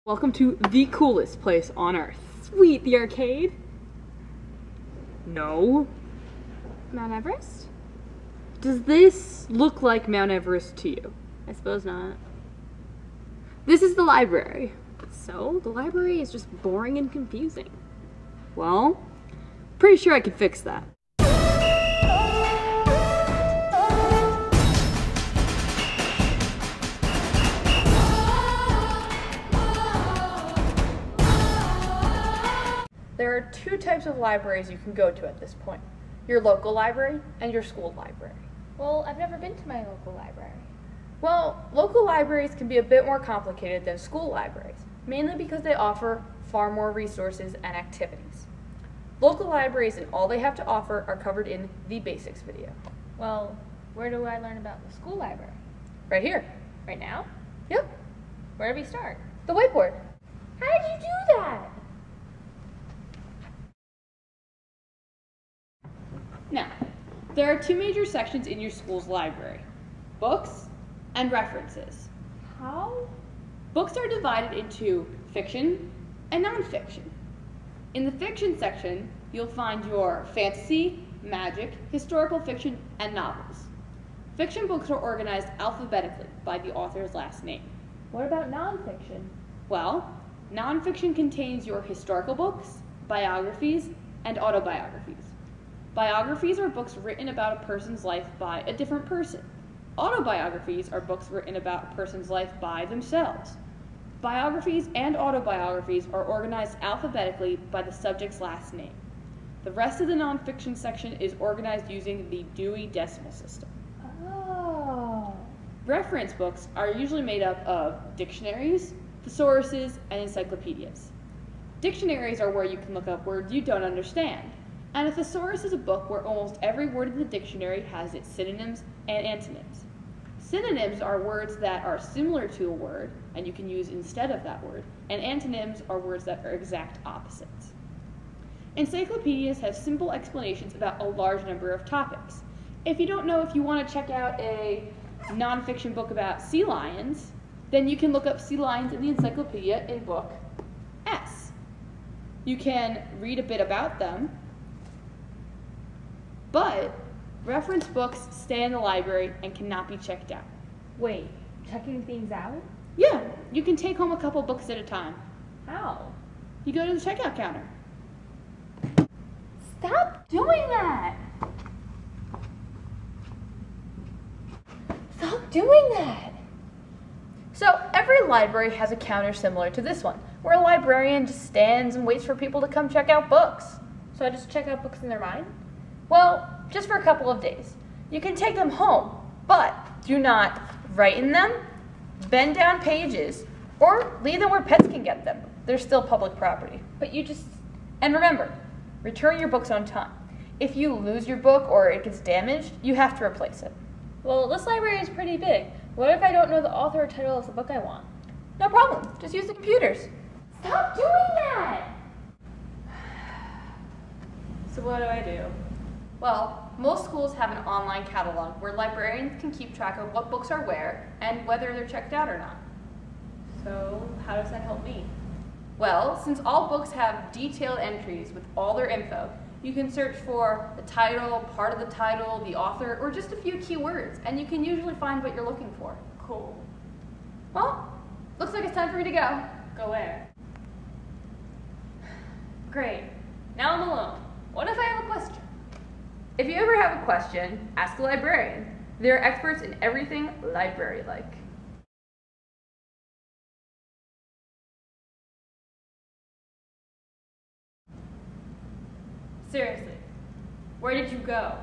Welcome to the coolest place on earth. Sweet, the arcade? No. Mount Everest? Does this look like Mount Everest to you? I suppose not. This is the library. So, the library is just boring and confusing. Well, pretty sure I could fix that. There are two types of libraries you can go to at this point. Your local library and your school library. Well, I've never been to my local library. Well, local libraries can be a bit more complicated than school libraries, mainly because they offer far more resources and activities. Local libraries and all they have to offer are covered in the basics video. Well, where do I learn about the school library? Right here. Right now? Yep, Where do we start? the whiteboard. How did you do that? Now, there are two major sections in your school's library: books and references. How? Books are divided into fiction and nonfiction. In the fiction section, you'll find your fantasy, magic, historical fiction, and novels. Fiction books are organized alphabetically by the author's last name. What about nonfiction? Well, nonfiction contains your historical books, biographies, and autobiographies. Biographies are books written about a person's life by a different person. Autobiographies are books written about a person's life by themselves. Biographies and autobiographies are organized alphabetically by the subject's last name. The rest of the nonfiction section is organized using the Dewey Decimal System. Oh. Reference books are usually made up of dictionaries, thesauruses, and encyclopedias. Dictionaries are where you can look up words you don't understand, and a thesaurus is a book where almost every word in the dictionary has its synonyms and antonyms. Synonyms are words that are similar to a word and you can use instead of that word, and antonyms are words that are exact opposites. Encyclopedias have simple explanations about a large number of topics. If you don't know if you want to check out a nonfiction book about sea lions, then you can look up sea lions in the encyclopedia in book S. You can read a bit about them, but reference books stay in the library and cannot be checked out. Wait, checking things out? Yeah, you can take home a couple books at a time. How? You go to the checkout counter. Stop doing that! Stop doing that! So every library has a counter similar to this one, where a librarian just stands and waits for people to come check out books. So I just check out books in their mind? Well, just for a couple of days. You can take them home, but do not write in them, bend down pages, or leave them where pets can get them. They're still public property. But you just... And remember, return your books on time. If you lose your book or it gets damaged, you have to replace it. Well, this library is pretty big. What if I don't know the author or title of the book I want? No problem, just use the computers. Stop doing that! So what do I do? Well, most schools have an online catalog where librarians can keep track of what books are where and whether they're checked out or not. So, how does that help me? Well, since all books have detailed entries with all their info, you can search for the title, part of the title, the author, or just a few keywords, and you can usually find what you're looking for. Cool. Well, looks like it's time for me to go. Go where? Great. Now I'm alone. What if I have a question? If you ever have a question, ask a librarian. They're experts in everything library-like. Seriously, where did you go?